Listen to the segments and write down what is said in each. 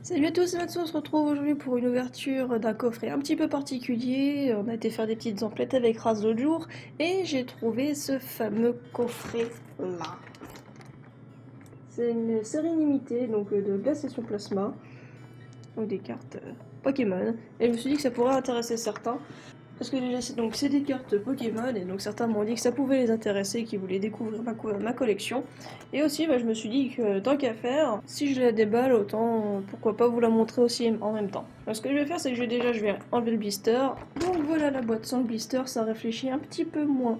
Salut à tous, c'est Matsu, on se retrouve aujourd'hui pour une ouverture d'un coffret un petit peu particulier. On a été faire des petites emplettes avec Raz l'autre jour et j'ai trouvé ce fameux coffret là. C'est une série limitée donc de Glaciation Plasma, donc des cartes Pokémon. Et je me suis dit que ça pourrait intéresser certains. Parce que déjà, c'est des cartes Pokémon, et donc certains m'ont dit que ça pouvait les intéresser, qu'ils voulaient découvrir ma collection. Et aussi, je me suis dit que tant qu'à faire, si je la déballe, autant pourquoi pas vous la montrer aussi en même temps. Alors, ce que je vais faire, c'est que je vais enlever le blister. Donc voilà la boîte sans le blister, ça réfléchit un petit peu moins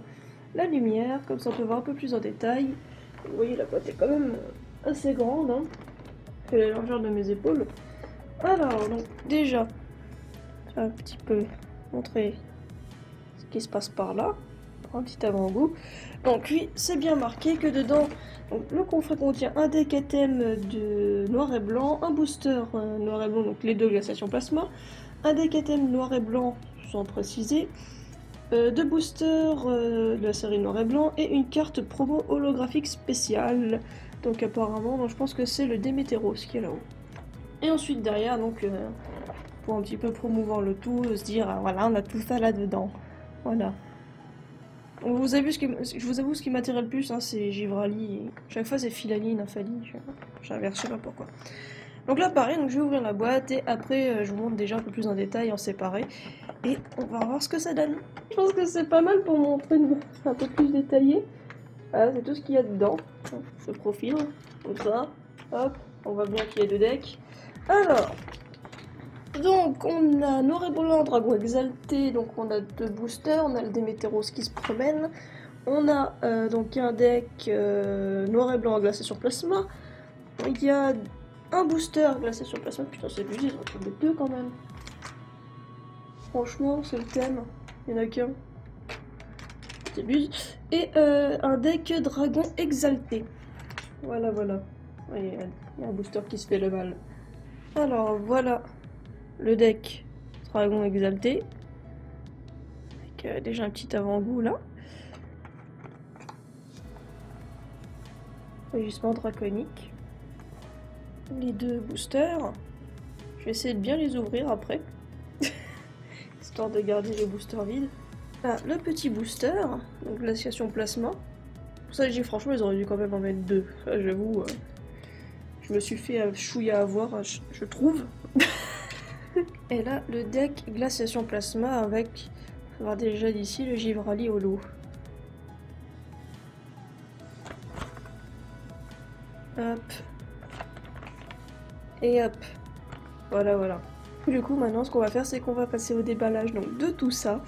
la lumière, comme ça on peut voir un peu plus en détail. Vous voyez, la boîte est quand même assez grande, hein, fait la largeur de mes épaules. Alors, donc déjà, je vais un petit peu montrer qui se passe par là, un petit avant-goût. Donc oui, c'est bien marqué que dedans, donc, le coffret contient un deck à thème de noir et blanc, un booster noir et blanc, donc les deux glaciations plasma, un deck à thème noir et blanc sans préciser, deux boosters de la série noir et blanc et une carte promo holographique spéciale. Donc apparemment, donc, je pense que c'est le Démétéros qui est là-haut. Et ensuite derrière, donc pour un petit peu promouvoir le tout, se dire voilà, on a tout ça là-dedans. Voilà. Vous avez vu je vous avoue, ce qui m'attirait le plus, hein, c'est Givrali. Chaque fois, c'est Filali, Nafali. J'inverse, je sais pas pourquoi. Donc là, pareil, donc je vais ouvrir la boîte et après, je vous montre déjà un peu plus en détail, en séparé. Et on va voir ce que ça donne. Je pense que c'est pas mal pour montrer un peu plus détaillé. Voilà, c'est tout ce qu'il y a dedans. Ce profil, comme ça. Hop, on voit bien qu'il y a deux decks. Alors, donc on a Noir et Blanc, Dragon Exalté, donc on a deux boosters, on a le Démétéros qui se promène, on a donc un deck Noir et Blanc glacé sur plasma, il y a un booster glacé sur plasma, putain c'est abusé, ils ont trouvé deux quand même. Franchement, c'est le thème, il n'y en a qu'un. C'est abusé. Et un deck Dragon Exalté. Voilà, voilà. Il y a un booster qui se fait le mal. Alors voilà le deck Dragon Exalté. Avec déjà un petit avant-goût là. Rugissement draconique. Les deux boosters. Je vais essayer de bien les ouvrir après. Histoire de garder les boosters vides. Ah, le petit booster, donc glaciation plasma. Pour ça, je dis franchement, ils auraient dû quand même en mettre deux. J'avoue, je me suis fait chouïa à avoir, je trouve. Et là, le deck glaciation plasma avec, on va voir déjà d'ici, le Givrali Holo. Hop. Et hop. Voilà, voilà. Du coup, maintenant, ce qu'on va faire, c'est qu'on va passer au déballage donc, de tout ça.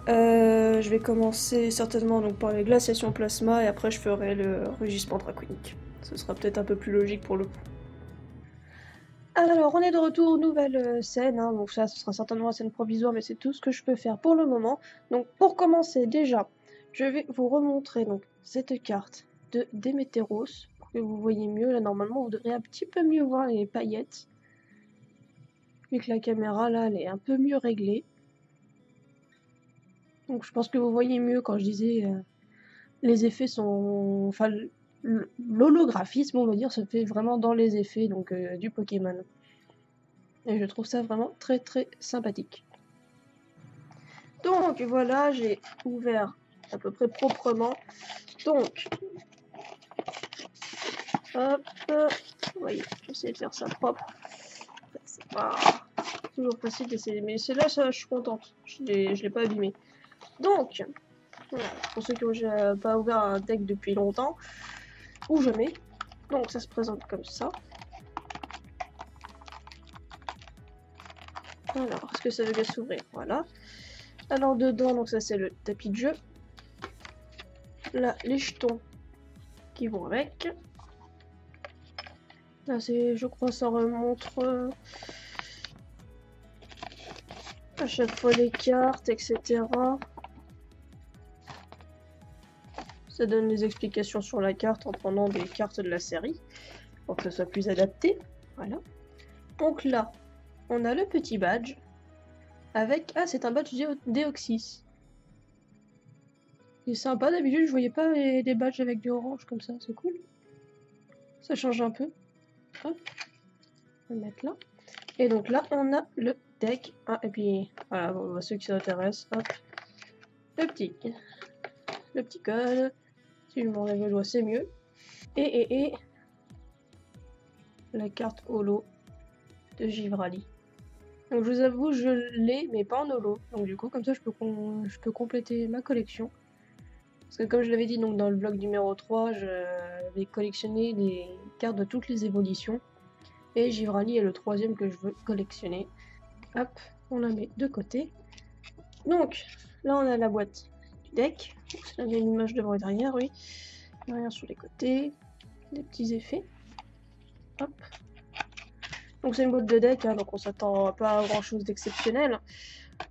Je vais commencer certainement donc, par les glaciations plasma et après je ferai le rugissement draconique. Ce sera peut-être un peu plus logique pour le coup. Alors, on est de retour, nouvelle scène, hein, donc ça, ce sera certainement la scène provisoire, mais c'est tout ce que je peux faire pour le moment. Donc, pour commencer, déjà, je vais vous remontrer donc, cette carte de Démétéros, pour que vous voyez mieux. Là, normalement, vous devrez un petit peu mieux voir les paillettes. Vu que la caméra, là, elle est un peu mieux réglée. Donc, je pense que vous voyez mieux quand je disais... les effets sont... Enfin, l'holographisme, on va dire, se fait vraiment dans les effets donc, du Pokémon. Et je trouve ça vraiment très très sympathique. Donc voilà, j'ai ouvert à peu près proprement. Donc, hop, vous voyez, j'essaie de faire ça propre. C'est pas toujours facile d'essayer, mais celle-là, je suis contente. Je l'ai pas abîmé. Donc, voilà, pour ceux qui n'ont pas ouvert un deck depuis longtemps, ou jamais. Donc ça se présente comme ça. Alors, est-ce que ça veut bien s'ouvrir? Voilà. Alors dedans, donc ça c'est le tapis de jeu. Là, les jetons qui vont avec. Là, c'est, je crois, ça remonte à chaque fois les cartes, etc. Ça donne des explications sur la carte en prenant des cartes de la série pour que ce soit plus adapté. Voilà. Donc là, on a le petit badge avec... Ah, c'est un badge Deoxys. C'est sympa, d'habitude je voyais pas des badges avec du orange comme ça, c'est cool. Ça change un peu. Hop. On va le mettre là. Et donc là, on a le deck. Ah, et puis, voilà, bon, ceux qui s'intéressent, hop, le petit code. Si je m'enlève le doigt, c'est mieux. Et la carte holo de Givrali. Donc je vous avoue, je l'ai, mais pas en holo. Donc du coup, comme ça, je peux compléter ma collection. Parce que comme je l'avais dit donc dans le vlog numéro 3, je vais collectionner les cartes de toutes les évolutions. Et Givrali est le troisième que je veux collectionner. Hop, on la met de côté. Donc, là on a la boîte du deck. C'est la même image devant et derrière, oui. Derrière sur les côtés. Des petits effets. Hop. Donc c'est une boîte de deck, hein, donc on s'attend pas à grand chose d'exceptionnel.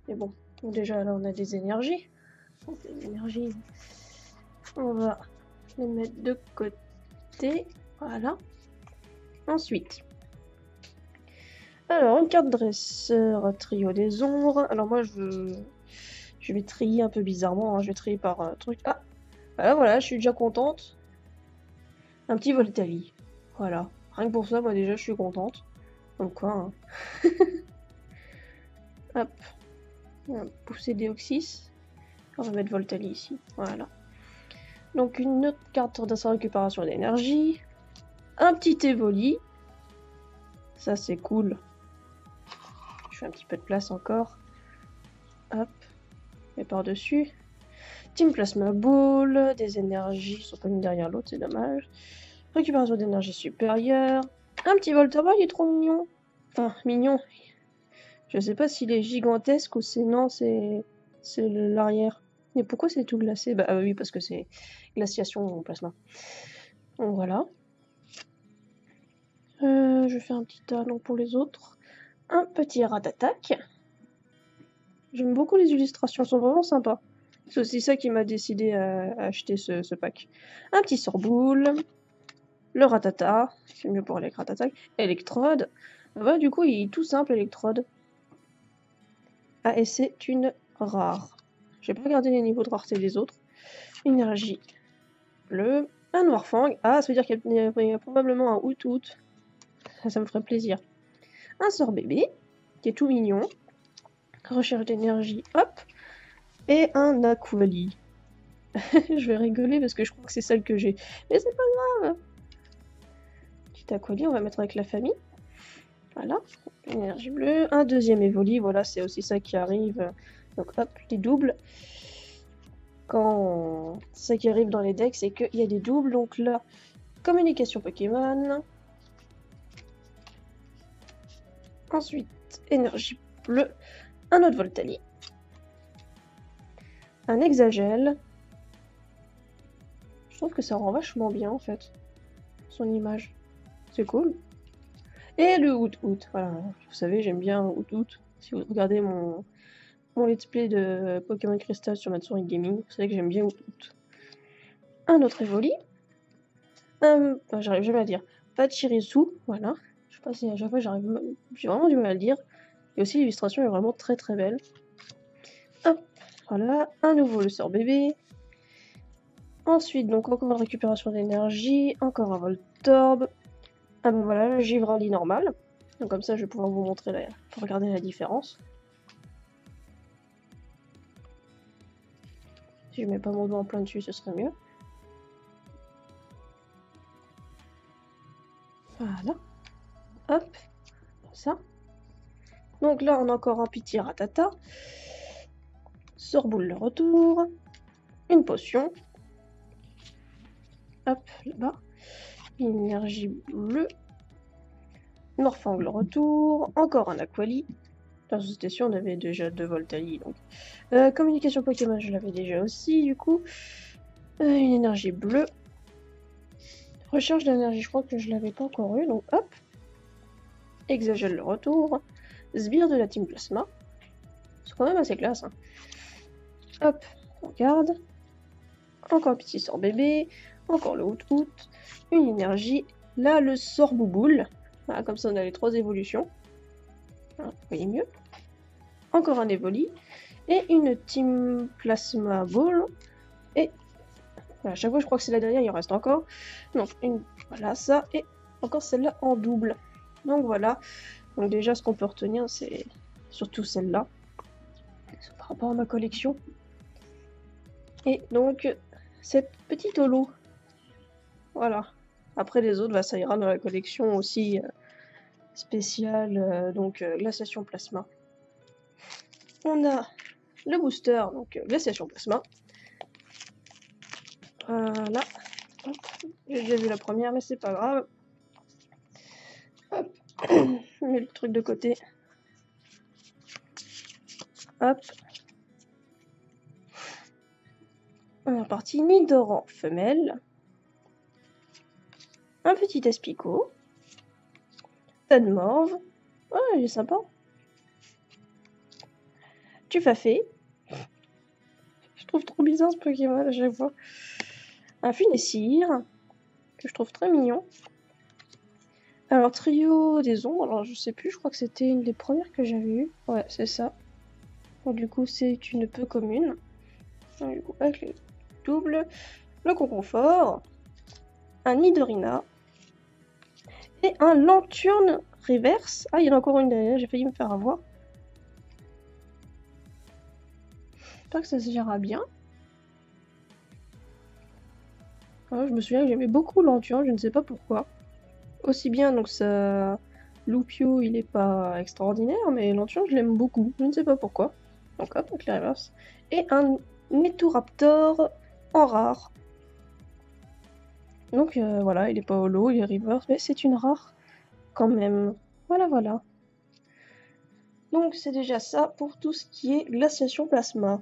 Mais bon, donc déjà là on a des énergies. Donc, les énergies, on va les mettre de côté. Voilà. Ensuite, alors une carte dresseur trio des ombres. Alors moi je vais trier un peu bizarrement, hein. Je vais trier par truc. Ah, voilà, je suis déjà contente. Un petit Voltali. Voilà, rien que pour ça, moi déjà je suis contente. Donc quoi, hein. Hop, on va pousser Deoxys. On va mettre Voltali ici, voilà. Donc une autre carte de sa récupération d'énergie. Un petit Evoli. Ça c'est cool. Je fais un petit peu de place encore. Hop, et par-dessus. Team Plasma Ball, des énergies qui sont pas l'une derrière l'autre, c'est dommage. Récupération d'énergie supérieure. Un petit Voltorba, il est trop mignon. Enfin, mignon. Je sais pas s'il est gigantesque ou c'est non, c'est l'arrière. Mais pourquoi c'est tout glacé? Bah oui, parce que c'est glaciation en plasma. Donc voilà. Je fais un petit talon pour les autres. Un petit Ratatak. J'aime beaucoup les illustrations, elles sont vraiment sympas. C'est aussi ça qui m'a décidé à acheter ce pack. Un petit Sorboule. Le Ratata. C'est mieux pour les Ratatak. Electrode. Bah, du coup, il est tout simple, Electrode. Ah, et c'est une rare. J'ai pas regardé les niveaux de rareté des autres. Énergie bleue. Un Noirfang. Ah, ça veut dire qu'il y a probablement un Out. Ça me ferait plaisir. Un sort bébé, qui est tout mignon. Recherche d'énergie, hop. Et un Aquali. Je vais rigoler parce que je crois que c'est celle que j'ai. Mais c'est pas grave. Petit Aquali, on va mettre avec la famille. Voilà. Énergie bleue. Un deuxième Evoli, voilà, c'est aussi ça qui arrive. Donc hop, les doubles. Quand ça qui arrive dans les decks, c'est qu'il y a des doubles. Donc là, communication Pokémon. Ensuite, énergie bleue. Un autre Voltali. Un Hexagel. Je trouve que ça rend vachement bien en fait. Son image. C'est cool. Et le Out. Voilà. Vous savez, j'aime bien Out. Si vous regardez mon let's play de Pokémon Crystal sur Matsuri Gaming, vous savez que j'aime bien Out. Un autre Evoli. J'arrive jamais à dire. Pachirisu. Voilà. Je sais pas si à chaque fois j'ai vraiment du mal à le dire. Et aussi l'illustration est vraiment très très belle. Hop, voilà, un nouveau le sort bébé. Ensuite, donc encore une récupération d'énergie, encore un Voltorb. Ah ben voilà, le Givrali normal. Donc comme ça, je vais pouvoir vous montrer pour regarder la différence. Si je mets pas mon doigt en plein dessus, ce serait mieux. Voilà. Hop, comme ça. Donc là, on a encore un petit Ratata. Sorboule le retour. Une potion. Hop, là-bas. Énergie bleue. Morphang le retour. Encore un Aquali. Dans cette station, on avait déjà 2 Voltali. Donc. Communication Pokémon, je l'avais déjà aussi, du coup. Une énergie bleue. Recherche d'énergie, je crois que je l'avais pas encore eu. Donc hop. Hexagel le retour. Sbire de la Team Plasma. C'est quand même assez classe. Hein. Hop, on regarde. Encore un petit sort bébé. Encore le Out. Une énergie. Là, le sort bouboule. Voilà, comme ça, on a les 3 évolutions. Voilà, vous voyez mieux. Encore un Evoli. Et une Team Plasma Ball. Et voilà, à chaque fois, je crois que c'est la dernière, il en reste encore. Donc, voilà ça. Et encore celle-là en double. Donc voilà, donc déjà ce qu'on peut retenir c'est surtout celle-là, par rapport à ma collection. Et donc cette petite holo, voilà. Après les autres, bah, ça ira dans la collection aussi spéciale, donc glaciation plasma. On a le booster, donc glaciation plasma. Là, hop, j'ai déjà vu la première, mais c'est pas grave. Hop, je mets le truc de côté. Hop. On est parti Nidoran femelle. Un petit Aspico. Tadmorve. Oh, il est sympa. Tufafé. Je trouve trop bizarre ce Pokémon à chaque fois. Un Funessir, que je trouve très mignon. Alors, trio des ombres, alors je sais plus, je crois que c'était une des premières que j'avais eues. Ouais, c'est ça. Donc, du coup, c'est une peu commune. Donc, du coup, avec le double, le Conconfort, un Nidorina et un Lanturne reverse. Ah, il y en a encore une derrière, j'ai failli me faire avoir. J'espère que ça se gérera bien. Alors, je me souviens que j'aimais beaucoup Lanturne, je ne sais pas pourquoi. Aussi bien, donc ça... Lupio, il est pas extraordinaire, mais Lanturne, je l'aime beaucoup. Je ne sais pas pourquoi. Donc hop, avec les reverse. Et un Meturaptor en rare. Donc voilà, il est pas holo, il est reverse, mais c'est une rare quand même. Voilà, voilà. Donc c'est déjà ça pour tout ce qui est glaciation plasma.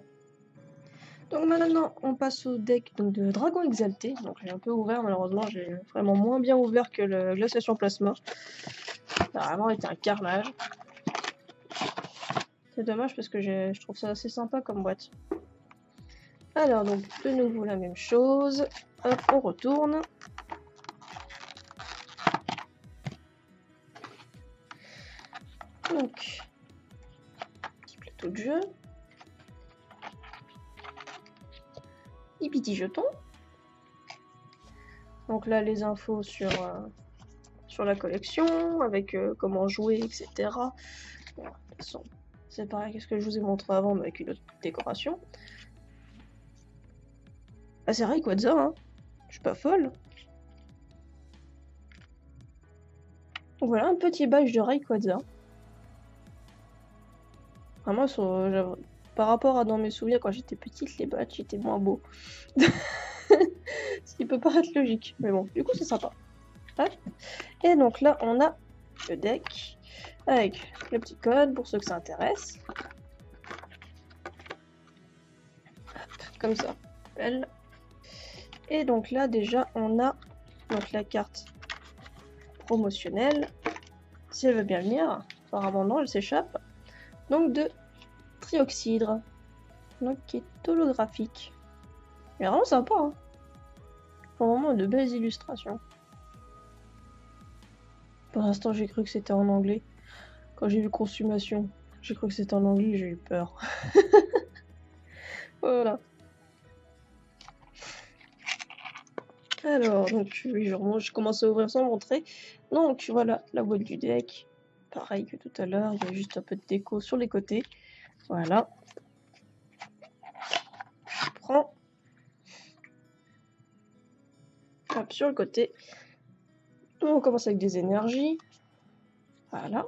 Donc maintenant, on passe au deck donc, de Dragon Exalté. Donc j'ai un peu ouvert, malheureusement, j'ai vraiment moins bien ouvert que le glaciation plasma. Ça a vraiment été un carnage. C'est dommage parce que je trouve ça assez sympa comme boîte. Alors donc, de nouveau la même chose. Hop, on retourne. Donc, petit plateau de jeu. Et petit jeton. Donc là, les infos sur la collection, avec comment jouer, etc. Voilà, de toute façon, c'est pareil que ce que je vous ai montré avant, mais avec une autre décoration. Ah, c'est Rayquaza, hein. Je suis pas folle. Donc voilà, un petit badge de Rayquaza. Vraiment, par rapport à dans mes souvenirs, quand j'étais petite, les badges étaient moins beaux. Ce qui peut paraître logique, mais bon, du coup, c'est sympa. Hop. Et donc là, on a le deck avec le petit code pour ceux que ça intéresse. Hop, comme ça. Belle. Et donc là, déjà, on a donc la carte promotionnelle. Si elle veut bien venir. Apparemment, non, elle s'échappe. Donc de Trioxydre. Donc qui est holographique. Mais vraiment sympa, hein. Vraiment de belles illustrations. Pour l'instant, j'ai cru que c'était en anglais. Quand j'ai vu consommation, j'ai cru que c'était en anglais, j'ai eu peur. Voilà. Alors, donc, oui, je commence à ouvrir sans montrer. Donc, voilà la boîte du deck. Pareil que tout à l'heure, il y a juste un peu de déco sur les côtés. Voilà. Je prends. Hop, sur le côté. On commence avec des énergies. Voilà.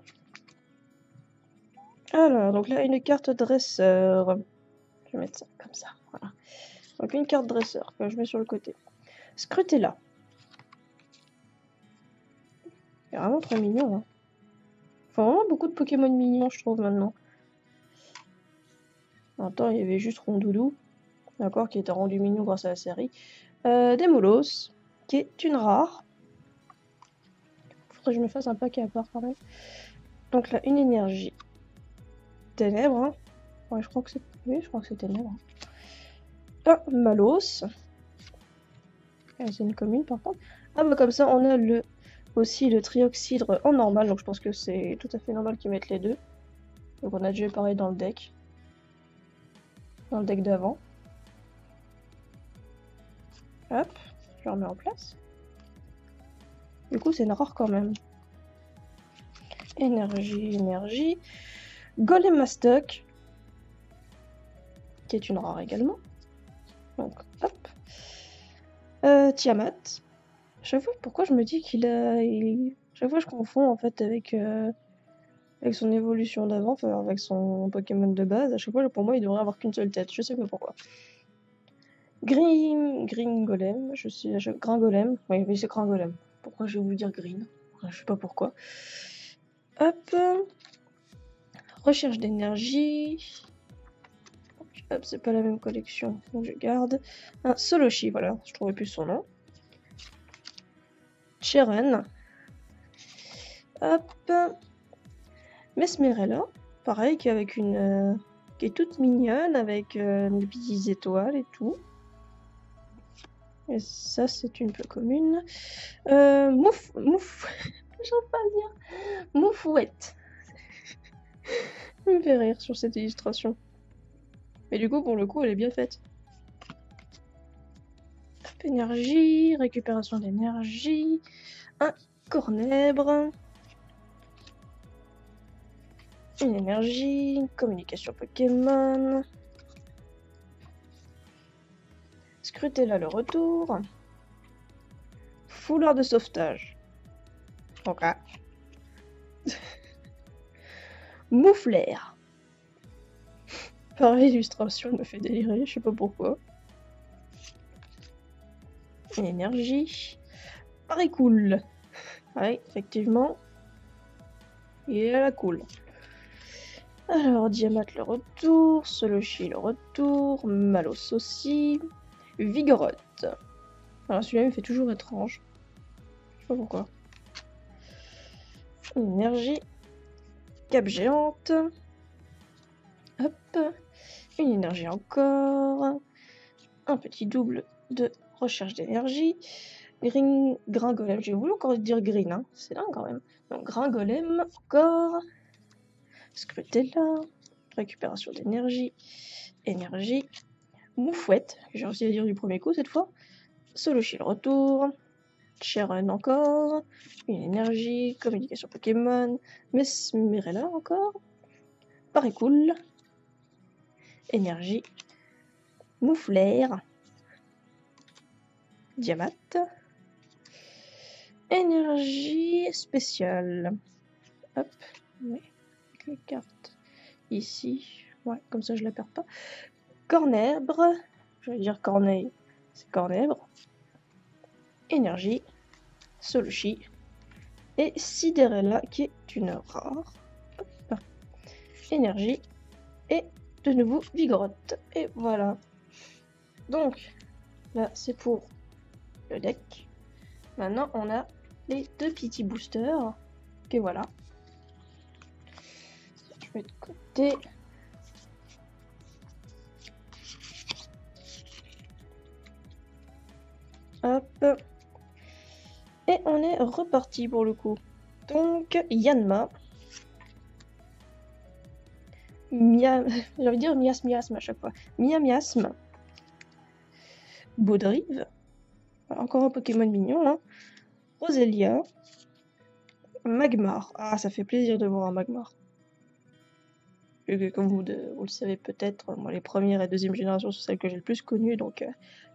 Alors, donc là, une carte dresseur. Je vais mettre ça comme ça. Voilà. Donc, une carte dresseur que je mets sur le côté. Scrutella. C'est vraiment très mignon, hein. Enfin, vraiment beaucoup de Pokémon mignons, je trouve, maintenant. En temps, il y avait juste Rondoudou, d'accord, qui était rendu mignon grâce à la série. Demolos, qui est une rare. Faudrait que je me fasse un paquet à part quand même. Donc là, une énergie. Ténèbres, hein. Ouais, je crois que c'est... Oui, je crois que c'est Ténèbres. Un Malos. C'est une commune, par contre. Ah bah comme ça, on a aussi le Trioxydre en normal, donc je pense que c'est tout à fait normal qu'ils mettent les deux. Donc on a déjà pareil dans le deck. Dans le deck d'avant. Hop, je le remets en place. Du coup, c'est une rare quand même. Énergie, énergie. Golem Mastoc, qui est une rare également. Donc, hop. Tiamat. Chaque fois, pourquoi je me dis qu'il a... Chaque fois, je confonds en fait avec son évolution d'avant, enfin, avec son Pokémon de base. À chaque fois, pour moi, il devrait avoir qu'une seule tête. Je sais pas pourquoi. Green Golem, je sais, Green Golem. Oui, c'est Green Golem. Pourquoi je vais vous dire Green? Je sais pas pourquoi. Hop. Recherche d'énergie. Hop, c'est pas la même collection, donc je garde. Un Soloshi, voilà, je trouvais plus son nom. Cheren. Hop. Mesmerella, pareil, qui est toute mignonne, avec des petites étoiles et tout. Et ça, c'est une peu commune. J'arrive pas à dire. Moufouette. Ça me fait rire sur cette illustration. Mais du coup, pour le coup, elle est bien faite. Hop, énergie, récupération d'énergie. Un cornèbre. Une énergie, communication Pokémon. Scrutella le retour. Foulard de sauvetage. Ok. Mouflaire. Pareil, l'illustration me fait délirer, je sais pas pourquoi. Une énergie. Pareil cool. Ouais, effectivement. Et elle a cool. Alors, Diamat le retour, Soloshi le retour, Malos aussi, Vigoroth. Alors celui-là il me fait toujours étrange. Je sais pas pourquoi. Énergie. Cape géante. Hop. Une énergie encore. Un petit double de recherche d'énergie. Green Golem. J'ai voulu encore dire green, hein. C'est dingue quand même. Donc Green Golem encore. Scrutella. Récupération d'énergie. Énergie. Moufouette. J'ai réussi à dire du premier coup cette fois. Soloshi le retour. Cheren encore. Une énergie. Communication Pokémon. Mesmerella encore. Pareil cool. Énergie. Mouflaire. Diamat. Énergie spéciale. Hop. Mais les cartes ici. Ouais, comme ça je la perds pas. Cornèbre. Je vais dire corneille. C'est cornèbre. Énergie. Soloshi. Et Sidérella qui est une rare. Hop. Énergie. Et de nouveau Vigoroth. Et voilà. Donc, là c'est pour le deck. Maintenant on a les deux petits boosters. Et voilà. Je mets de côté. Hop. Et on est reparti pour le coup. Donc, Yanma. J'ai envie de dire miasme à chaque fois. Miasme. Baudrive. Encore un Pokémon mignon. Hein. Roselia. Magmar. Ah, ça fait plaisir de voir un Magmar. Comme vous le savez peut-être, moi les premières et deuxième générations sont celles que j'ai le plus connues, donc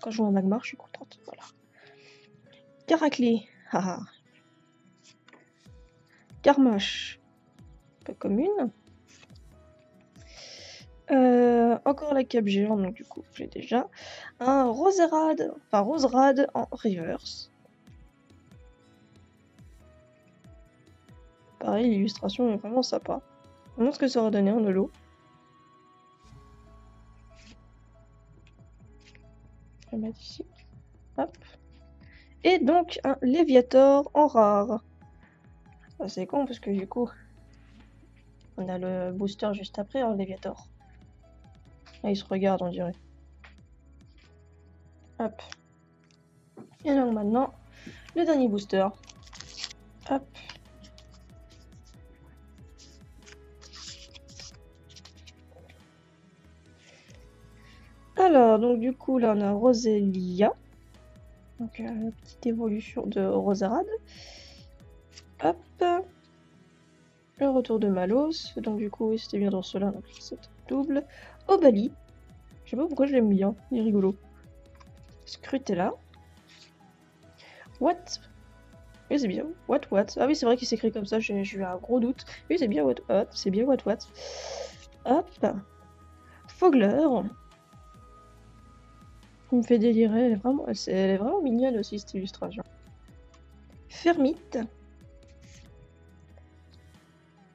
quand je vois un Magmar, je suis contente. Voilà. Caraclé. Haha. Carmache. Pas commune. Encore la cape géante, donc du coup j'ai déjà un Roserade en reverse. Pareil, l'illustration est vraiment sympa. On montre ce que ça aura donné en holo. Je vais mettre ici. Hop. Et donc un Léviator en rare. Ah, c'est con parce que du coup on a le booster juste après en Léviator. Là, il se regarde, on dirait. Hop. Et donc maintenant, le dernier booster. Hop. Alors, donc du coup, là, on a Roselia. Donc, petite évolution de Roserade. Hop. retour de Malos, donc du coup, oui, c'était bien dans cela, donc c'est double. Obali, je sais pas pourquoi je l'aime bien, il est rigolo. Scrutella. What? Oui, c'est bien. What? Ah oui, c'est vrai qu'il s'écrit comme ça, j'ai eu un gros doute. Oui, c'est bien what? C'est bien what? Hop. Fogler. Il me fait délirer, elle est vraiment mignonne aussi, cette illustration. Fermite.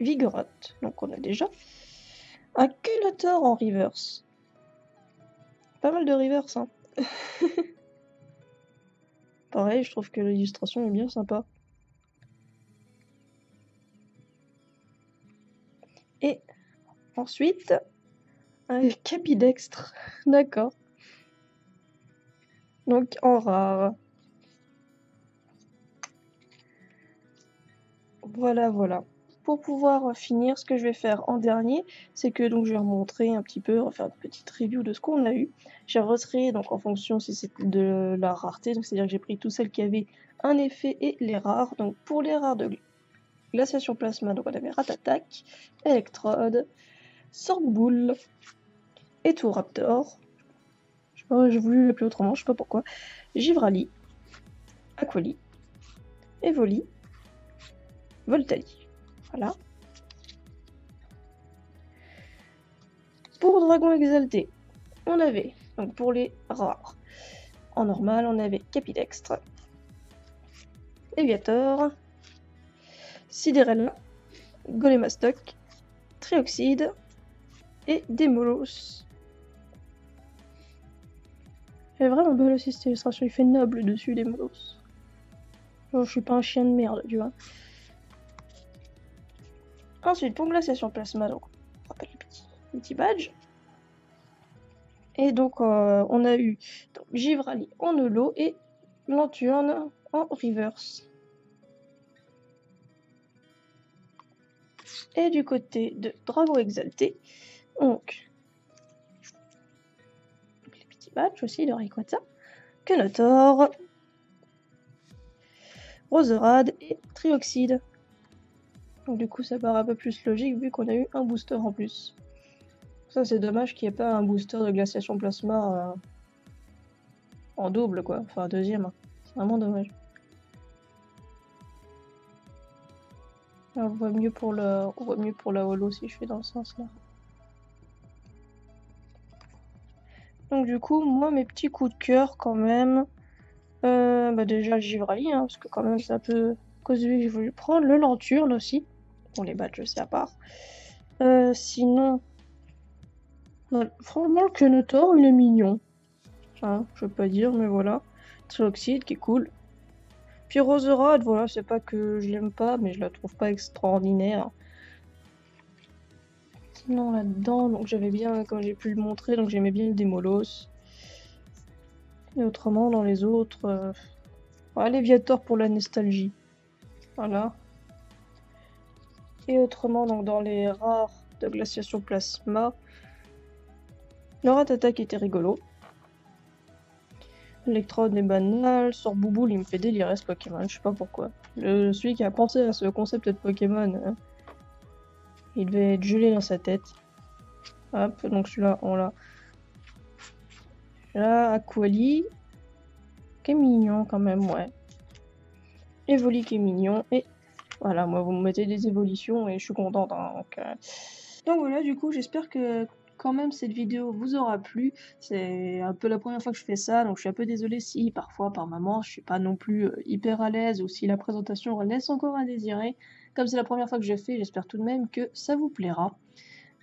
Vigoroth, donc on a déjà. Un Culotor en reverse. Pas mal de reverse, hein. Pareil, je trouve que l'illustration est bien sympa. Et ensuite, un Capidextre. D'accord. Donc en rare. Voilà. Pour pouvoir finir, ce que je vais faire en dernier, c'est que donc je vais remontrer un petit peu, refaire une petite review de ce qu'on a eu. J'ai retiré donc en fonction si c'était de la rareté, donc c'est-à-dire que j'ai pris toutes celles qui avaient un effet et les rares. Donc pour les rares de Glaciation Plasma, donc on avait Ratatak, Electrode, Sorboule, Etoraptor. Je sais pas, j'ai voulu l'appeler autrement, je sais pas pourquoi. Givrali, Aquali, Evoli, Voltali. Voilà. Pour Dragon Exalté, on avait, donc pour les rares, en normal, on avait Capidextre, Eviator, Sidérella, Golémastoc, Trioxide et Démolos. Elle est vraiment belle aussi cette illustration, il fait noble dessus, Démolos. Genre, je suis pas un chien de merde, tu vois. Ensuite, pour Glaciation Plasma, donc on rappelle le petit badge. Et donc, on a eu donc, Givrali en holo et Lanturne en reverse. Et du côté de Dragon Exalté, donc les petits badges aussi de Rayquaza, Kenotor, Roserade et Trioxide. Donc du coup ça paraît un peu plus logique vu qu'on a eu un booster en plus. Ça c'est dommage qu'il n'y ait pas un booster de Glaciation Plasma en double quoi, enfin deuxième. Hein. C'est vraiment dommage. On voit mieux pour la holo si je fais dans ce sens là. Donc du coup, moi mes petits coups de cœur quand même, déjà le Givrali, hein, parce que quand même c'est un peu cause de lui que j'ai voulu prendre, le Lanturne aussi, pour les badges c'est à part. Sinon, franchement le Kenotor il est mignon, hein, je peux pas dire mais voilà. Trioxide qui est cool. Puis Roserade, voilà, c'est pas que je l'aime pas, mais je la trouve pas extraordinaire. Sinon là-dedans, donc j'avais bien, comme j'ai pu le montrer, donc j'aimais bien le Démolos. Et autrement, dans les autres, l'Eviator pour la nostalgie. Voilà. Et autrement, donc dans les rares de Glaciation Plasma, le Rattata qui était rigolo. Electrode est banal, Sorbouboule il me fait délirer ce Pokémon, je sais pas pourquoi. Celui qui a pensé à ce concept de Pokémon, il devait être gelé dans sa tête. Hop, donc celui-là, on l'a. Là, Aquali, qui est mignon quand même, ouais. Evoli qui est mignon, et voilà, moi vous me mettez des évolutions et je suis contente. Hein, donc voilà, du coup, j'espère que quand même cette vidéo vous aura plu. C'est un peu la première fois que je fais ça, donc je suis un peu désolée si parfois par moment je suis pas non plus hyper à l'aise ou si la présentation laisse encore à désirer. Comme c'est la première fois que je fais, j'espère tout de même que ça vous plaira.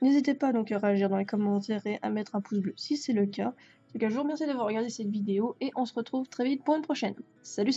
N'hésitez pas donc à réagir dans les commentaires et à mettre un pouce bleu si c'est le cas. En tout cas, je vous remercie d'avoir regardé cette vidéo et on se retrouve très vite pour une prochaine. Salut!